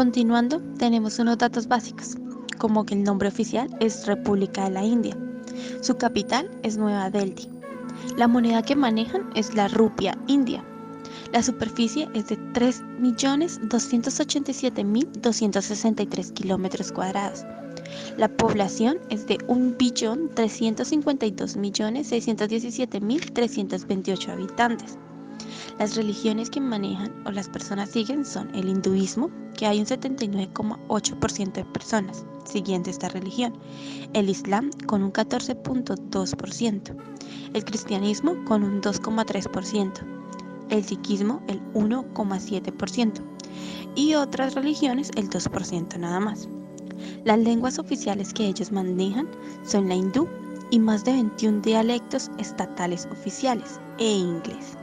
Continuando, tenemos unos datos básicos, como que el nombre oficial es República de la India. Su capital es Nueva Delhi. La moneda que manejan es la rupia india. La superficie es de 3.287.263 kilómetros cuadrados. La población es de 1.352.617.328 habitantes. Las religiones que manejan o las personas siguen son el hinduismo, que hay un 79,8% de personas siguiendo esta religión, el islam con un 14,2%, el cristianismo con un 2,3%, el sikhismo el 1,7% y otras religiones el 2% nada más. Las lenguas oficiales que ellos manejan son la hindú y más de 21 dialectos estatales oficiales e inglés.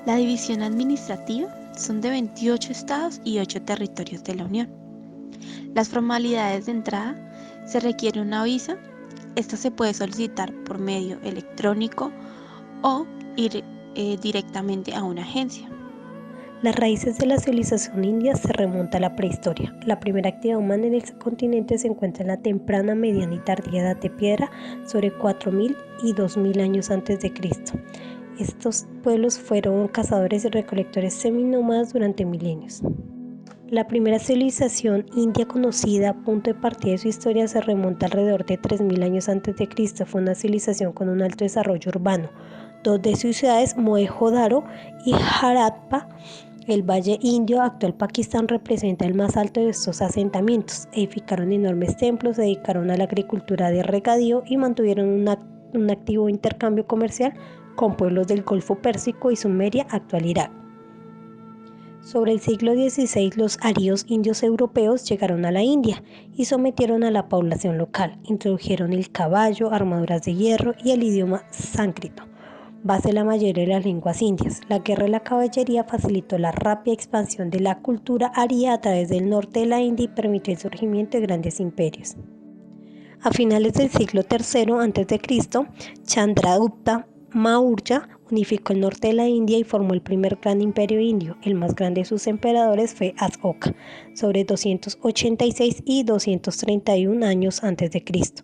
La división administrativa son de 28 estados y 8 territorios de la Unión. Las formalidades de entrada: se requiere una visa. Esta se puede solicitar por medio electrónico o ir directamente a una agencia. Las raíces de la civilización india se remontan a la prehistoria. La primera actividad humana en el continente se encuentra en la temprana, mediana y tardía edad de piedra, sobre 4.000 y 2.000 años antes de Cristo. Estos pueblos fueron cazadores y recolectores seminómadas durante milenios. La primera civilización india conocida, punto de partida de su historia, se remonta alrededor de 3.000 años antes de Cristo. Fue una civilización con un alto desarrollo urbano. Dos de sus ciudades, Mohenjo-Daro y Harappa, el Valle Indio, actual Pakistán, representa el más alto de estos asentamientos. Edificaron enormes templos, se dedicaron a la agricultura de regadío y mantuvieron un activo intercambio comercial con pueblos del Golfo Pérsico y Sumeria, actual Irak. Sobre el siglo XVI, los arios indios europeos llegaron a la India y sometieron a la población local. Introdujeron el caballo, armaduras de hierro y el idioma sánscrito, base de la mayoría de las lenguas indias. La guerra de la caballería facilitó la rápida expansión de la cultura aria a través del norte de la India y permitió el surgimiento de grandes imperios. A finales del siglo III a.C., Chandragupta Maurya unificó el norte de la India y formó el primer gran imperio indio. El más grande de sus emperadores fue Ashoka, sobre 286 y 231 años antes de Cristo.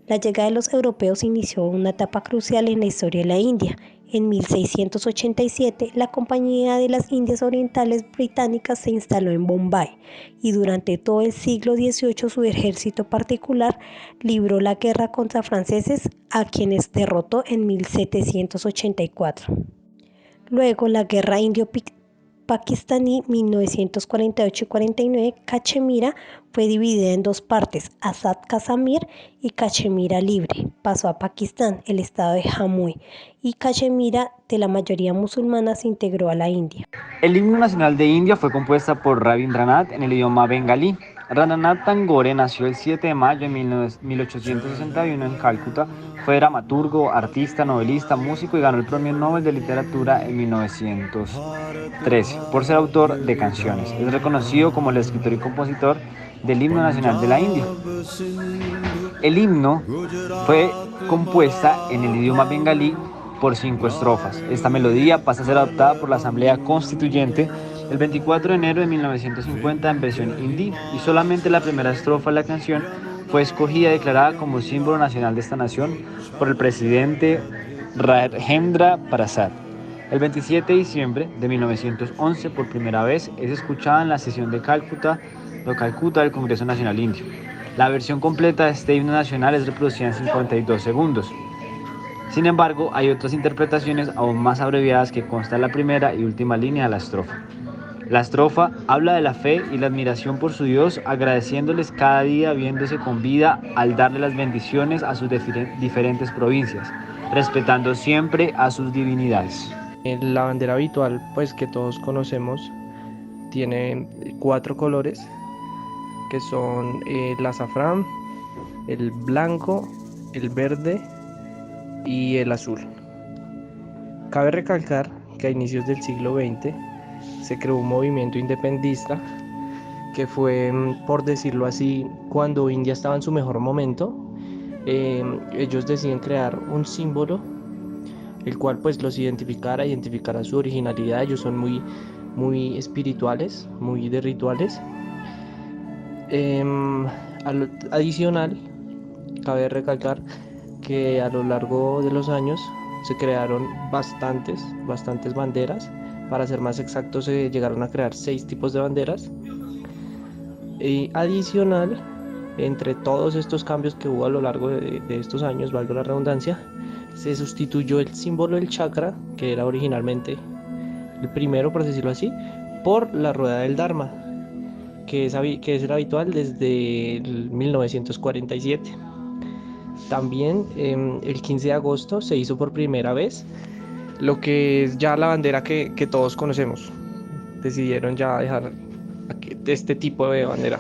La llegada de los europeos inició una etapa crucial en la historia de la India. En 1687, la Compañía de las Indias Orientales Británicas se instaló en Bombay y durante todo el siglo XVIII su ejército particular libró la guerra contra franceses, a quienes derrotó en 1784. Luego, la guerra indio-pakistaní 1948 y 49, Cachemira fue dividida en dos partes, Azad Kashmir y Cachemira Libre. Pasó a Pakistán, el estado de Jammu, y Cachemira, de la mayoría musulmana, se integró a la India. El himno nacional de India fue compuesta por Rabindranath en el idioma bengalí. Rabindranath Tagore nació el 7 de mayo de 1861 en Calcuta. Fue dramaturgo, artista, novelista, músico y ganó el Premio Nobel de Literatura en 1913 por ser autor de canciones. Es reconocido como el escritor y compositor del himno nacional de la India. El himno fue compuesta en el idioma bengalí por 5 estrofas. Esta melodía pasa a ser adoptada por la Asamblea Constituyente el 24 de enero de 1950 en versión hindi, y solamente la primera estrofa de la canción fue escogida y declarada como símbolo nacional de esta nación por el presidente Rajendra Prasad. El 27 de diciembre de 1911, por primera vez, es escuchada en la sesión de Calcuta del Congreso Nacional Indio. La versión completa de este himno nacional es reproducida en 52 segundos. Sin embargo, hay otras interpretaciones aún más abreviadas que constan en la primera y última línea de la estrofa. La estrofa habla de la fe y la admiración por su Dios, agradeciéndoles cada día viéndose con vida al darle las bendiciones a sus diferentes provincias, respetando siempre a sus divinidades. La bandera habitual, pues que todos conocemos, tiene 4 colores, que son el azafrán, el blanco, el verde y el azul. Cabe recalcar que a inicios del siglo XX se creó un movimiento independentista que fue, por decirlo así, cuando India estaba en su mejor momento. Ellos deciden crear un símbolo el cual pues los identificara su originalidad. Ellos son muy espirituales, muy de rituales, Adicional, cabe recalcar que a lo largo de los años se crearon bastantes banderas. Para ser más exactos, se llegaron a crear 6 tipos de banderas. Y adicional, entre todos estos cambios que hubo a lo largo de estos años, valga la redundancia, se sustituyó el símbolo del chakra, que era originalmente el primero, por decirlo así, por la rueda del Dharma, que es el habitual desde el 1947. También el 15 de agosto se hizo por primera vez lo que es ya la bandera que todos conocemos. Decidieron ya dejar este tipo de bandera.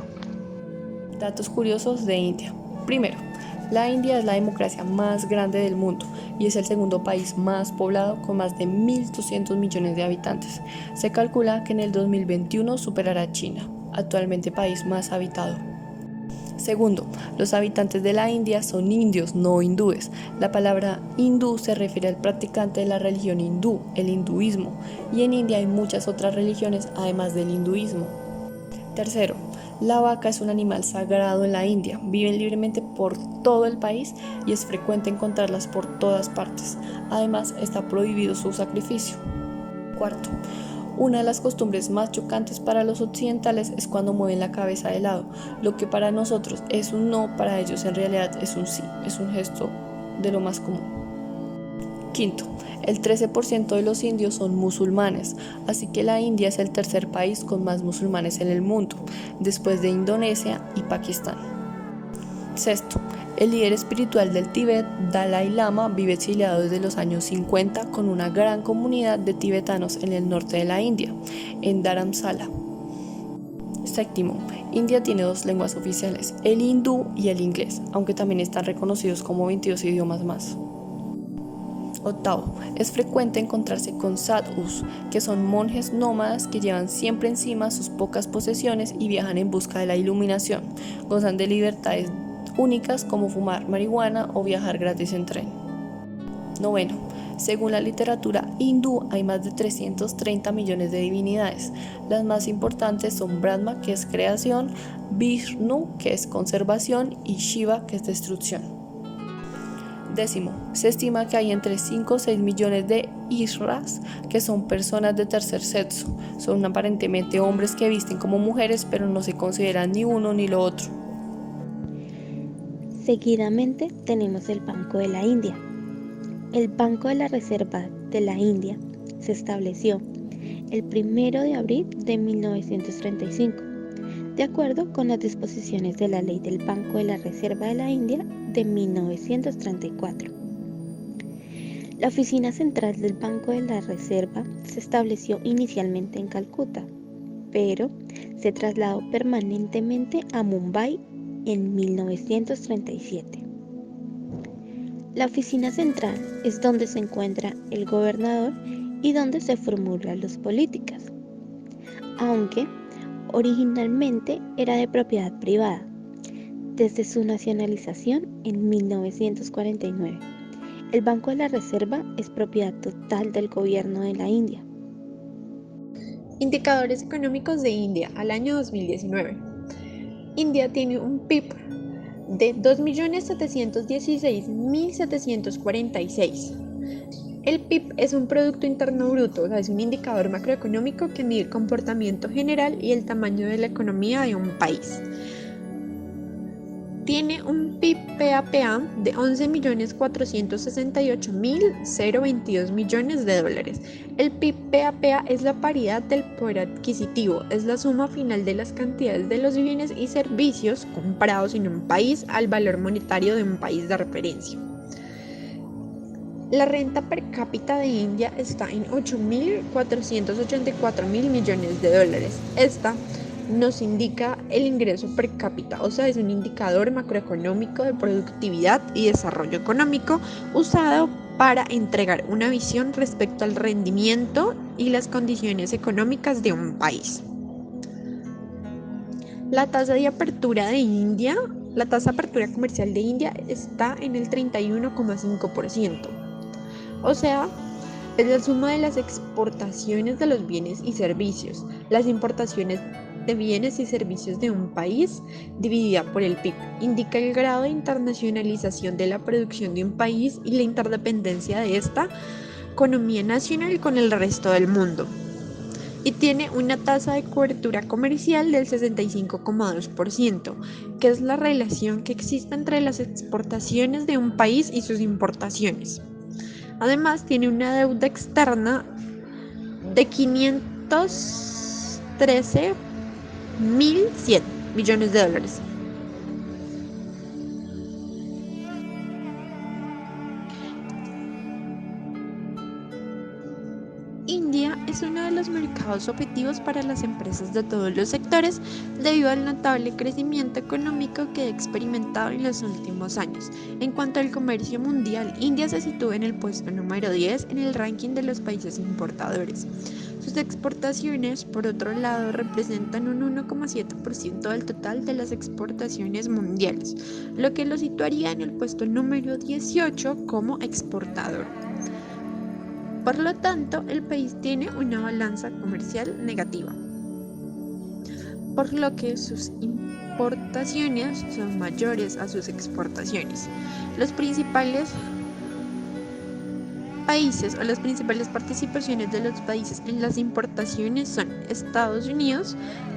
Datos curiosos de India. Primero, la India es la democracia más grande del mundo y es el segundo país más poblado con más de 1.200 millones de habitantes. Se calcula que en el 2021 superará a China, actualmente país más habitado. Segundo, los habitantes de la India son indios, no hindúes. La palabra hindú se refiere al practicante de la religión hindú, el hinduismo, y en India hay muchas otras religiones además del hinduismo. Tercero, la vaca es un animal sagrado en la India, viven libremente por todo el país y es frecuente encontrarlas por todas partes. Además, está prohibido su sacrificio. Cuarto, una de las costumbres más chocantes para los occidentales es cuando mueven la cabeza de lado. Lo que para nosotros es un no, para ellos en realidad es un sí, es un gesto de lo más común. Quinto, el 13% de los indios son musulmanes, así que la India es el tercer país con más musulmanes en el mundo, después de Indonesia y Pakistán. Sexto, el líder espiritual del Tíbet, Dalai Lama, vive exiliado desde los años 50 con una gran comunidad de tibetanos en el norte de la India, en Dharamsala. Séptimo, India tiene 2 lenguas oficiales, el hindú y el inglés, aunque también están reconocidos como 22 idiomas más. Octavo, es frecuente encontrarse con sadhus, que son monjes nómadas que llevan siempre encima sus pocas posesiones y viajan en busca de la iluminación. Gozan de libertades únicas como fumar marihuana o viajar gratis en tren. Noveno, según la literatura hindú hay más de 330 millones de divinidades. Las más importantes son Brahma, que es creación, Vishnu, que es conservación, y Shiva, que es destrucción. Décimo, se estima que hay entre 5 o 6 millones de Ishras, que son personas de tercer sexo. Son aparentemente hombres que visten como mujeres, pero no se consideran ni uno ni lo otro. Seguidamente tenemos el Banco de la India. El Banco de la Reserva de la India se estableció el 1 de abril de 1935, de acuerdo con las disposiciones de la Ley del Banco de la Reserva de la India de 1934. La oficina central del Banco de la Reserva se estableció inicialmente en Calcuta, pero se trasladó permanentemente a Mumbai en 1937. La oficina central es donde se encuentra el gobernador y donde se formulan las políticas, aunque originalmente era de propiedad privada, desde su nacionalización en 1949. El Banco de la Reserva es propiedad total del gobierno de la India. Indicadores económicos de India al año 2019. India tiene un PIB de 2.716.746. El PIB es un Producto Interno Bruto, o sea, es un indicador macroeconómico que mide el comportamiento general y el tamaño de la economía de un país. Tiene un PIB-PAPA de 11.468.022 millones de dólares. El PIB-PAPA es la paridad del poder adquisitivo, es la suma final de las cantidades de los bienes y servicios comprados en un país al valor monetario de un país de referencia. La renta per cápita de India está en 8.484.000 millones de dólares. Esta nos indica el ingreso per cápita, o sea, es un indicador macroeconómico de productividad y desarrollo económico usado para entregar una visión respecto al rendimiento y las condiciones económicas de un país. La tasa de apertura de India, la tasa de apertura comercial de India está en el 31,5%. O sea, Es la suma de las exportaciones de los bienes y servicios, las importaciones de bienes y servicios de un país dividida por el PIB. Indica el grado de internacionalización de la producción de un país y la interdependencia de esta economía nacional con el resto del mundo. Y tiene una tasa de cobertura comercial del 65,2%, que es la relación que existe entre las exportaciones de un país y sus importaciones. Además, tiene una deuda externa de 513.100 millones de dólares. India es uno de los mercados objetivos para las empresas de todos los sectores debido al notable crecimiento económico que ha experimentado en los últimos años. En cuanto al comercio mundial, India se sitúa en el puesto número 10 en el ranking de los países importadores. Sus exportaciones, por otro lado, representan un 1,7% del total de las exportaciones mundiales, lo que lo situaría en el puesto número 18 como exportador. Por lo tanto, el país tiene una balanza comercial negativa, por lo que sus importaciones son mayores a sus exportaciones. Los principales países o las principales participaciones de los países en las importaciones son Estados Unidos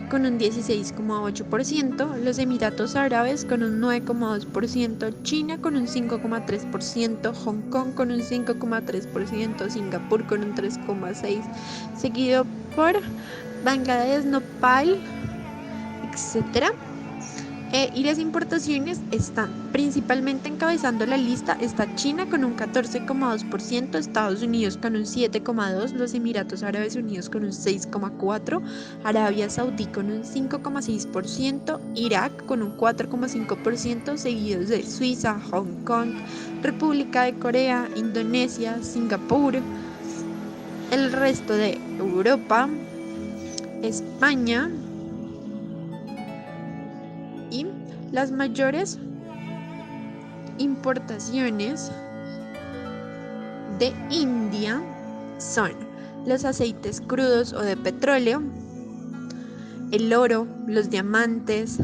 con un 16,8%, los Emiratos Árabes con un 9,2%, China con un 5,3%, Hong Kong con un 5,3%, Singapur con un 3,6%, seguido por Bangladesh, Nepal, etc. Y las importaciones están principalmente encabezando la lista, está China con un 14,2%, Estados Unidos con un 7,2%, los Emiratos Árabes Unidos con un 6,4%, Arabia Saudí con un 5,6%, Irak con un 4,5%, seguidos de Suiza, Hong Kong, República de Corea, Indonesia, Singapur, el resto de Europa, España. Y las mayores importaciones de India son los aceites crudos o de petróleo, el oro, los diamantes,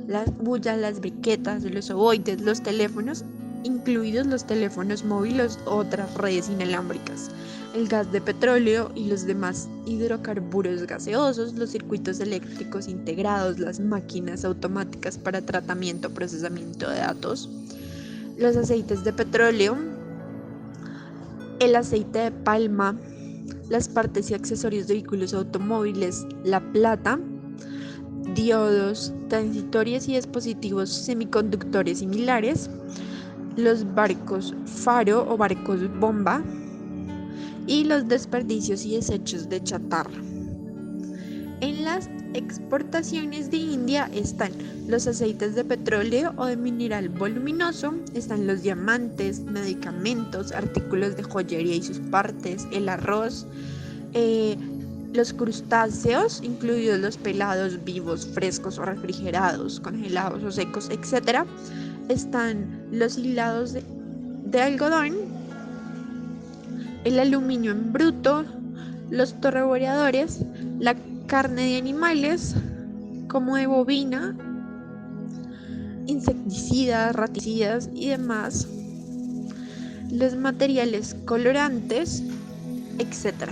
las bullas, las briquetas, los ovoides, los teléfonos, incluidos los teléfonos móviles o otras redes inalámbricas, el gas de petróleo y los demás hidrocarburos gaseosos, los circuitos eléctricos integrados, las máquinas automáticas para tratamiento o procesamiento de datos, los aceites de petróleo, el aceite de palma, las partes y accesorios de vehículos automóviles, la plata, diodos, transitorios y dispositivos semiconductores similares, los barcos faro o barcos bomba y los desperdicios y desechos de chatarra. En las exportaciones de India están los aceites de petróleo o de mineral voluminoso, están los diamantes, medicamentos, artículos de joyería y sus partes, el arroz, los crustáceos, incluidos los pelados, vivos, frescos o refrigerados, congelados o secos, etc. Están los hilados de algodón, el aluminio en bruto, los torreboreadores, la carne de animales como de bovina, insecticidas, raticidas y demás, los materiales colorantes, etc.